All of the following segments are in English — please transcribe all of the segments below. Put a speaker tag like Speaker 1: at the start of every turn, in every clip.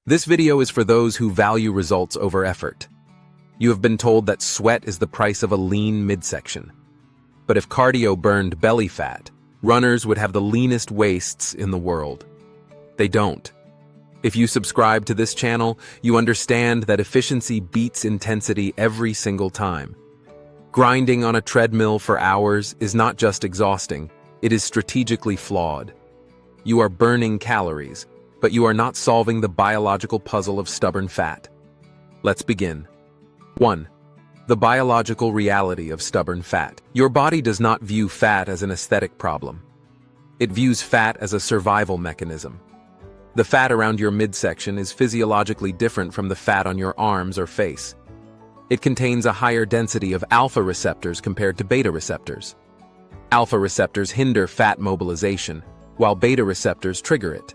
Speaker 1: This video is for those who value results over effort. You have been told that sweat is the price of a lean midsection. But if cardio burned belly fat, runners would have the leanest waists in the world. They don't. If you subscribe to this channel, you understand that efficiency beats intensity every single time. Grinding on a treadmill for hours is not just exhausting, it is strategically flawed. You are burning calories, but you are not solving the biological puzzle of stubborn fat. Let's begin. 1. The biological reality of stubborn fat. Your body does not view fat as an aesthetic problem. It views fat as a survival mechanism. The fat around your midsection is physiologically different from the fat on your arms or face. It contains a higher density of alpha receptors compared to beta receptors. Alpha receptors hinder fat mobilization, while beta receptors trigger it.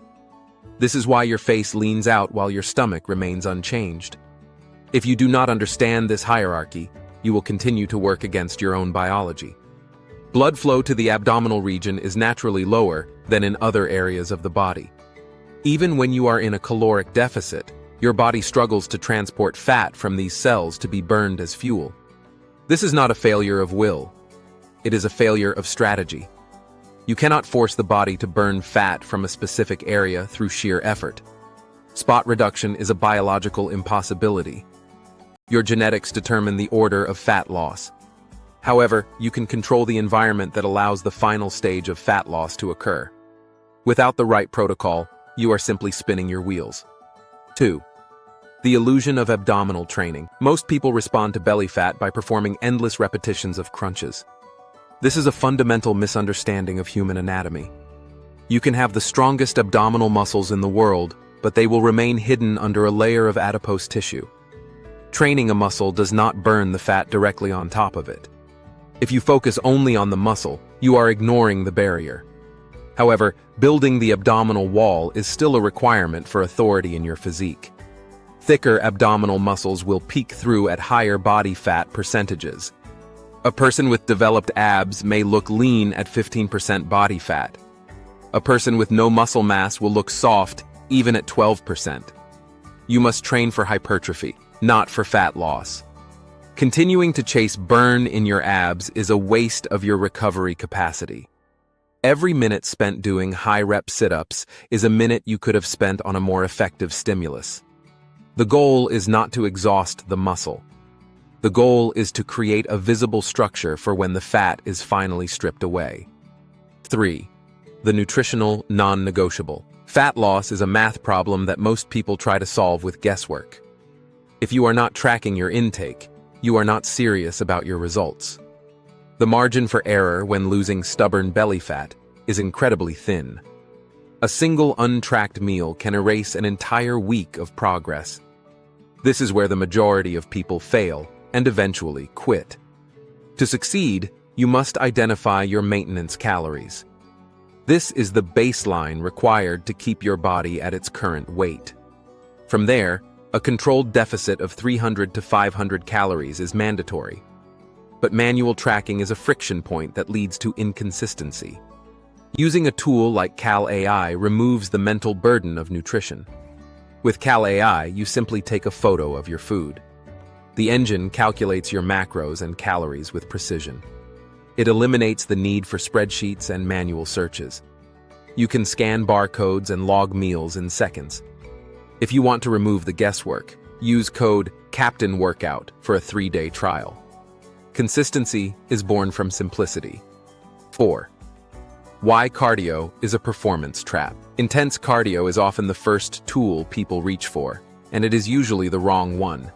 Speaker 1: This is why your face leans out while your stomach remains unchanged. If you do not understand this hierarchy, you will continue to work against your own biology. Blood flow to the abdominal region is naturally lower than in other areas of the body. Even when you are in a caloric deficit, your body struggles to transport fat from these cells to be burned as fuel. This is not a failure of will. It is a failure of strategy. You cannot force the body to burn fat from a specific area through sheer effort. Spot reduction is a biological impossibility. Your genetics determine the order of fat loss. However, you can control the environment that allows the final stage of fat loss to occur. Without the right protocol, you are simply spinning your wheels. 2. The illusion of abdominal training. Most people respond to belly fat by performing endless repetitions of crunches. This is a fundamental misunderstanding of human anatomy. You can have the strongest abdominal muscles in the world, but they will remain hidden under a layer of adipose tissue. Training a muscle does not burn the fat directly on top of it. If you focus only on the muscle, you are ignoring the barrier. However, building the abdominal wall is still a requirement for authority in your physique. Thicker abdominal muscles will peek through at higher body fat percentages. A person with developed abs may look lean at 15% body fat. A person with no muscle mass will look soft even at 12%. You must train for hypertrophy, not for fat loss. Continuing to chase burn in your abs is a waste of your recovery capacity. Every minute spent doing high-rep sit-ups is a minute you could have spent on a more effective stimulus. The goal is not to exhaust the muscle. The goal is to create a visible structure for when the fat is finally stripped away. 3. The nutritional non-negotiable. Fat loss is a math problem that most people try to solve with guesswork. If you are not tracking your intake, you are not serious about your results. The margin for error when losing stubborn belly fat is incredibly thin. A single untracked meal can erase an entire week of progress. This is where the majority of people fail and eventually quit. To succeed, you must identify your maintenance calories. This is the baseline required to keep your body at its current weight. From there, a controlled deficit of 300 to 500 calories is mandatory. But manual tracking is a friction point that leads to inconsistency. Using a tool like Cal.AI removes the mental burden of nutrition. With Cal.AI, you simply take a photo of your food. The engine calculates your macros and calories with precision. It eliminates the need for spreadsheets and manual searches. You can scan barcodes and log meals in seconds. If you want to remove the guesswork, use code CAPTAINWORKOUT for a 3-day trial. Consistency is born from simplicity. 4. Why cardio is a performance trap. Intense cardio is often the first tool people reach for, and it is usually the wrong one.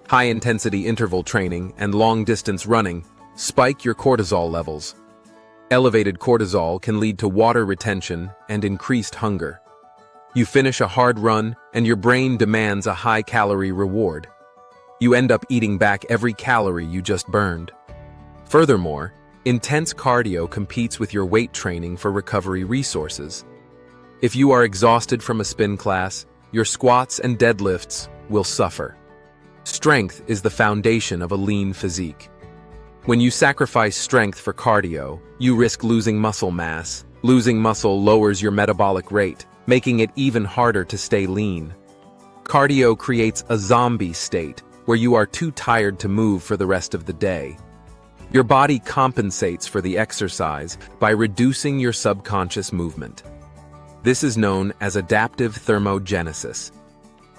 Speaker 1: High-intensity interval training and long-distance running spike your cortisol levels. Elevated cortisol can lead to water retention and increased hunger. You finish a hard run, and your brain demands a high-calorie reward. You end up eating back every calorie you just burned. Furthermore, intense cardio competes with your weight training for recovery resources. If you are exhausted from a spin class, your squats and deadlifts will suffer. Strength is the foundation of a lean physique. When you sacrifice strength for cardio, you risk losing muscle mass. Losing muscle lowers your metabolic rate, making it even harder to stay lean. Cardio creates a zombie state where you are too tired to move for the rest of the day. Your body compensates for the exercise by reducing your subconscious movement. This is known as adaptive thermogenesis.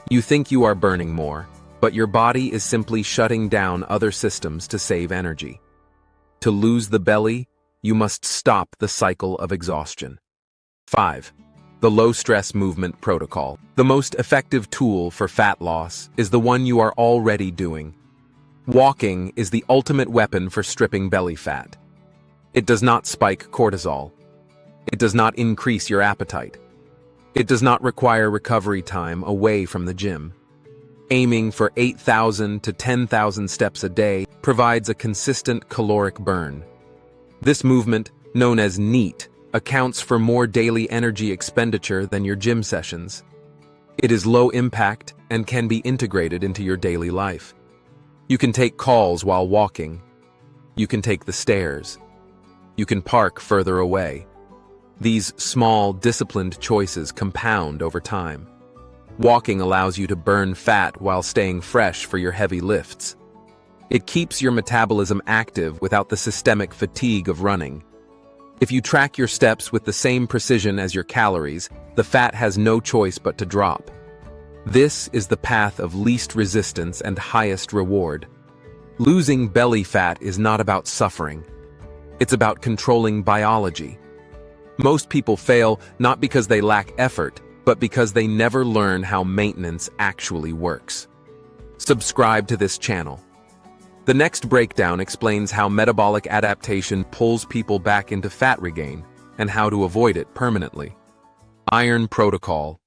Speaker 1: You think you are burning more, but your body is simply shutting down other systems to save energy. To lose the belly, you must stop the cycle of exhaustion. 5. The low-stress movement protocol. The most effective tool for fat loss is the one you are already doing. Walking is the ultimate weapon for stripping belly fat. It does not spike cortisol. It does not increase your appetite. It does not require recovery time away from the gym. Aiming for 8,000 to 10,000 steps a day provides a consistent caloric burn. This movement, known as NEAT, accounts for more daily energy expenditure than your gym sessions. It is low impact and can be integrated into your daily life. You can take calls while walking. You can take the stairs. You can park further away. These small, disciplined choices compound over time. Walking allows you to burn fat while staying fresh for your heavy lifts. It keeps your metabolism active without the systemic fatigue of running. If you track your steps with the same precision as your calories, the fat has no choice but to drop. This is the path of least resistance and highest reward. Losing belly fat is not about suffering. It's about controlling biology. Most people fail not because they lack effort, but because they never learn how maintenance actually works. Subscribe to this channel. The next breakdown explains how metabolic adaptation pulls people back into fat regain and how to avoid it permanently. Iron Protocol.